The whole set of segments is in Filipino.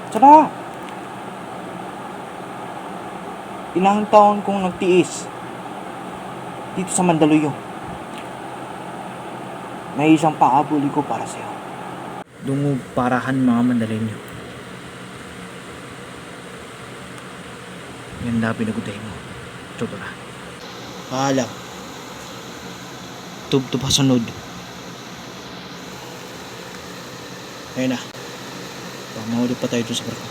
Tsaka, ilang taon kong nagtiis dito sa Mandaluyong. May isang paabuli ko para sa'yo. Dungog parahan mga Mandalenyo. Yan na pinaguday mo. Tutura. Paalam. Tubto pa sunod. Ayun na. Pamahuli pa tayo dun sa barko.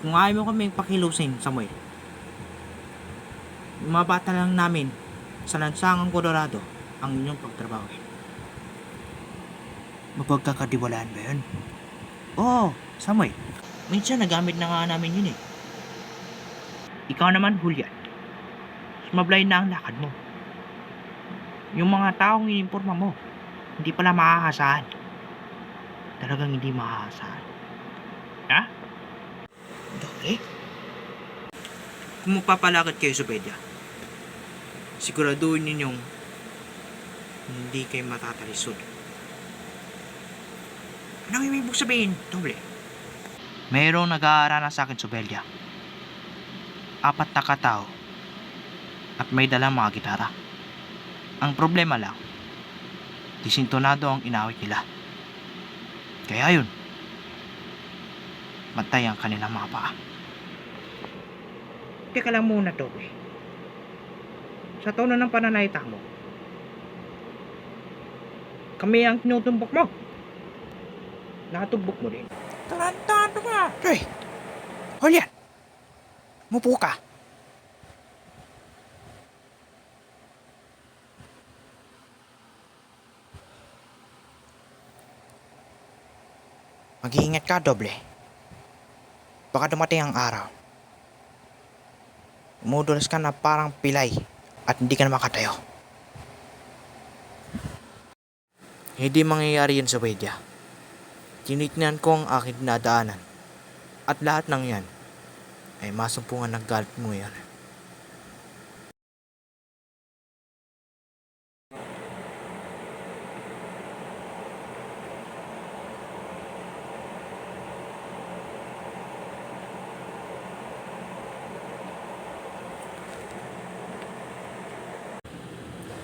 Kung ayaw mo kaming pakilusin, Samuel, yung mga bata lang namin sa Lansangang Colorado ang inyong pagtrabaho. Mapagkakatiwalaan ba yun? Oo, Samuel. Minsan nagamit na nga namin yun eh. Ikaw naman, Julian. Sumablay na ang lakad mo. Yung mga taong inimporma mo, hindi pala makakasahan. Talagang hindi makakasahan. Ha? Doble? Kung magpapalakad kayo sa bedya, siguraduhin ninyong hindi kayo matatalisod. Anong ibig sabihin, Doble? Mayroong nag-aarana sa akin sa bedya. 4 na katao at may dalang mga gitara. Ang problema lang, disintonado ang inawit nila. Kaya yun, bantay ang kanilang mga paa. Teka lang muna, Doble. Sa tono ng pananalita mo, kami ang tinutumbok mo. Nakatumbok mo rin. Tarantado ka! Hey! Julian! Mupo ka! Mag-iingat ka, Doble. Baka dumating ang araw. Umudulas ka na parang pilay at hindi ka na makatayo. Hindi mangyayari yun sa Wedya. Tinitnan ko ang aking dinadaanan at lahat ng yan ay masumpungan ng galit mo yan.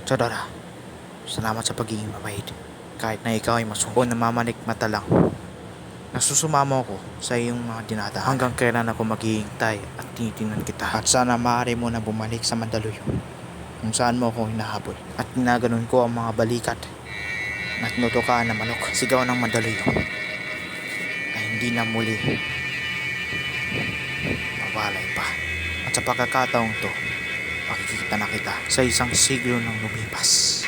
Chodora, salamat sa pagiging mabait. Kahit na ikaw ay masumpo na mamanik mata lang. Nasusumama ako sa iyong mga dinadaan. Hanggang kailan ako maghihintay at tinitingnan kita. At sana maaari mo na bumalik sa Mandaluyong kung saan mo ako hinahabol. At ginaganon ko ang mga balikat at nutukaan na manok. Sigaw ng Mandaluyong ay hindi na muli mawalay pa. At sa pagkakataong to, makikita na kita sa isang siglo ng lumipas.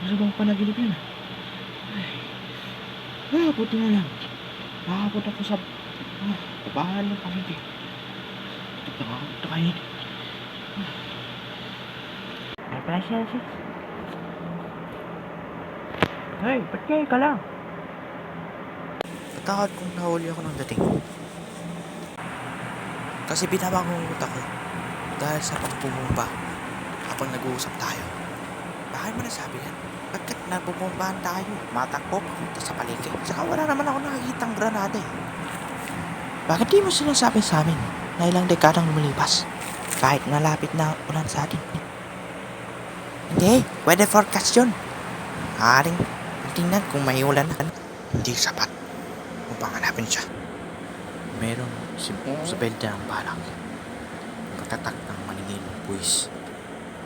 Ano bang panaginip yun? Buti na lang. Nakakapot ako sa tabahan ng paligid. Ito kayo. Ay, pala siya. Hey, ba't kayo ka lang? Takot kung nahuli ako ng dating. Kasi binabang ang utak ko dahil sa pagbubumba habang nag-uusap tayo. Bakit mo nasabi yan? Bakit nagbubumbahan tayo? Matakbo papunta sa palengke. Saka wala naman ako nakikitang granada eh. Bakit di mo sinasabi sa amin na ilang dekadang lumilipas? Kahit nalapit na ang ulan sa atin. Hindi, weather forecast yun. Maaaring tingnan kung may ulan na. Hindi sapat upang hanapin siya. Meron si Belda ang balak. Pagtatak ng maningil ng buwis.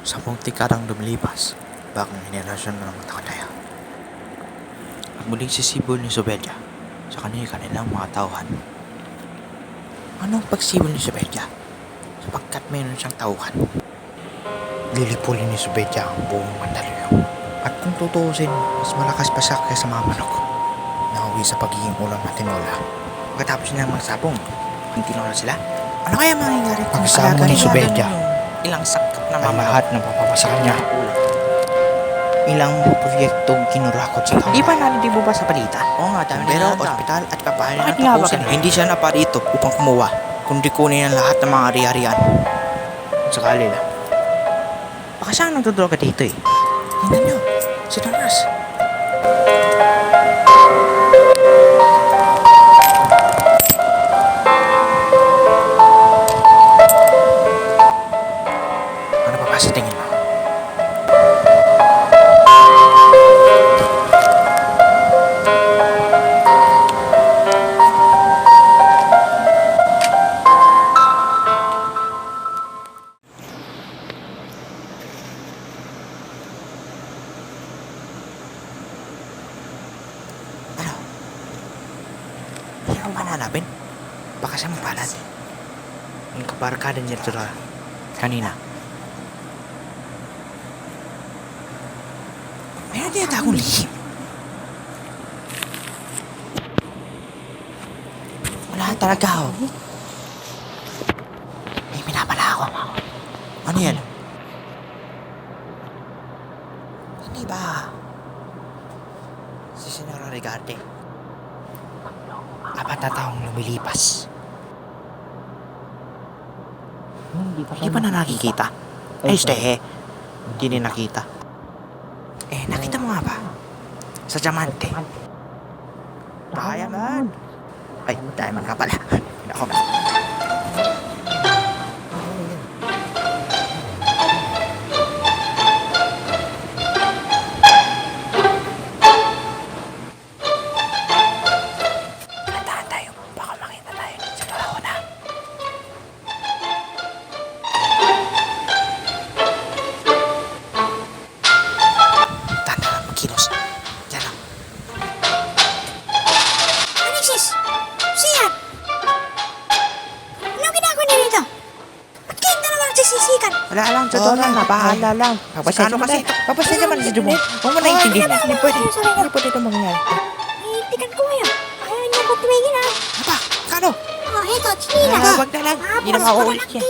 10 dekadang lumilipas, bagong henerasyon na ng Takataya. At muling sisibol ni Sobelja sa kanilang mga tauhan. Anong pagsibol ni Sobelja? Sapagkat meron siyang tauhan. Lilipulin ni Sobelja ang buong Mandaluyong. At kung tutuusin, mas malakas pa siya kaysa mga manok. Nauwi sa pagiging ulam na tinola. Pagkatapos nilang magsabong, ang tinola sila. Ano kaya mangyayari kung Pagsama ni Sobelja, ilang sakap na ang mamanok? lahat ng papapasa kanya. Ilang proyektong kinurakot sa tao. Di ba narinig mo ba sa balita? Oo nga, dami pero ospital at papahanin Bakit ng nga ba tapusin. ganun? Hindi siya naparito upang kumuha, kundi kunin ang lahat ng mga ari-arian. Sakali lang. Baka siya ang nagdodroga dito eh. Tingnan nyo, si Donas. Ano pa ba sa tingin mo? Ano? Hindi ako mananapin. Baka siya mapalad. Ang kabarkada niya ito kanina. Meron din akong lihim. Wala talaga ako. May pinapala ako. Ano yan? Hindi ba? Si Senora Rigarte. Apat na taong lumilipas. Hindi pa na nakikita. Ay, ste. Hindi din nakita. Eh, nakita mo nga ba? Sa diamante. Diamond. Ay, diamond ka pala. Hindi ako man. Tandaan tayo. Baka makita tayo sa dalawa na. Tandaan magkilos. Diyan lang. Alexis! Siyan! Anong ginagawa niya dito? Ba't kayong dalawa nagsisisikan? Wala lang, totoo lang. Nabahala lang. Papasensya mo kasi. Papasensya man si Jubo. Huwag mo naiintindihan. Hindi pwede. Hindi pwede ito mangyayari. Iitikan ko ngayon. Ayaw niyo ko tumigil ha. Apa? Kano? Oh, eto, chinila. Wag na lang. Hindi na mauulit yan.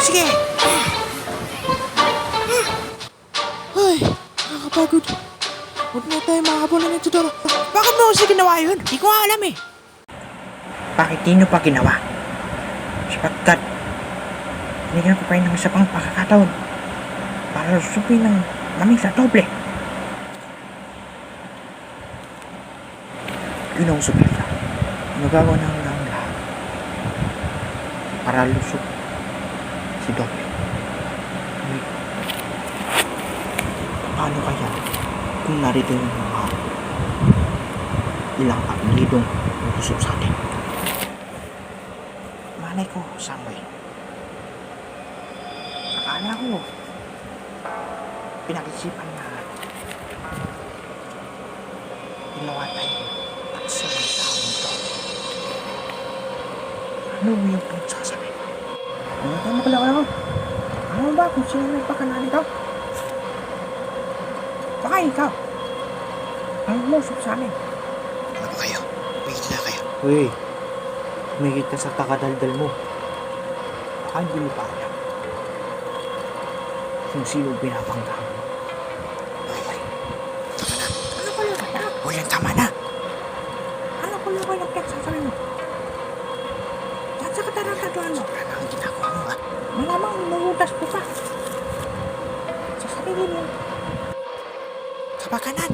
Sige. Ay, nakakapagod. Huwag na tayo makabulan nito, Dora. Bakit mo kasi ginawa yun? Hindi ko nga alam eh. Bakit di nyo pa ginawa? Sapagkat binigyan ko pa ng isa pang pakakataon para lusupin ng namin sa doble. Ginoong Sobelja, nagawa na ang lahat para lusok si doble. Paano kaya kung narito yung mga ilang apelidong lusok sa atin? Malay ko, Samuel. Akala ko, pinag-isipan na ginawa tayo takso ng tao nito. Ano mo yung pinagsasabi? Ano ka ako? kung sino may pakana nito. Baka ikaw. Ang umusok sa amin. Ano ba kayo? Wait na kayo. Uy, tumigit ka sa takadaldal mo. Baka hindi mo pa alam kung sino pinapangga mo. Okay. Tama na. Ano ko lang kaya? Julian, tama na. Ano ko lang kaya pinagsasabi mo? Saan sa katarantatuan mo? Wala na ang ginagawa mo, ha? Malamang inuutas ko pa. Sa sarili mo. Kapakanan.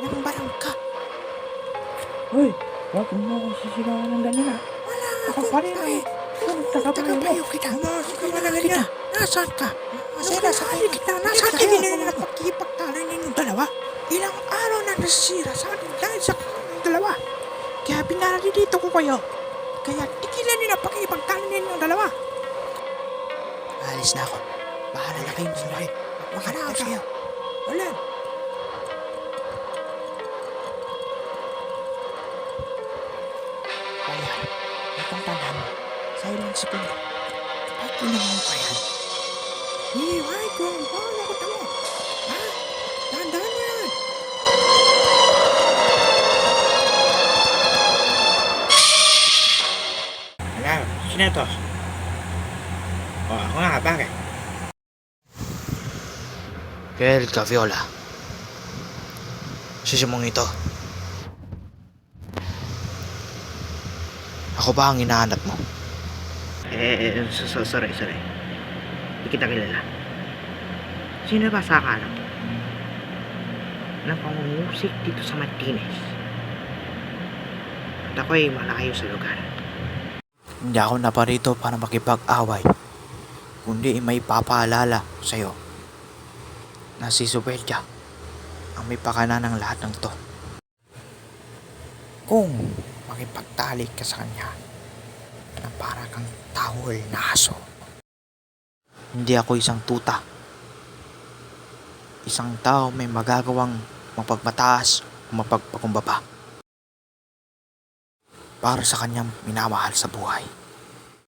Nang barangka. Uy, huwag mo akong sisigawan ng ganyan ha. Wala Ako pa rin ay Tagapayo kita. Umakas ka na ganyan. Nasaan ka? Masaya sa akin kita. Nasaan ka din na pagkipagtalan ninyong dalawa? Ilang araw na nasisira sa atin dahil sa kanilang dalawa. Kaya binarali dito ko kayo. Kaya tigilan niyo na pagkipagtalan ninyong dalawa. Alis na ako. Bahala na kayo sa buhay. Makanaan kayo. Wala. Kaya, itong tandaan mo. Silent segundo. Bakit ginawa pa yan? Iway ko. Paano ko tamo? Ha? Tandaan mo yan. Ano? Sino to? Ako nga, bakit? Kel Caviola. Sisimong ito. Ako ba ang inaanap mo? Sorry. Hindi kita kilala. Sino ba sa akala mo? Na pangungusik dito sa Martinez. At ako'y malayo sa lugar. Hindi ako naparito para makipag-away. Kundi may papaalala sa'yo na si Zubeldia ang may pakana ng lahat ng to. Kung makipagtalik ka sa kanya na para kang tawol na aso. Hindi ako isang tuta. Isang tao may magagawang mapagmataas o mapagpakumbaba para sa kanyang minamahal sa buhay.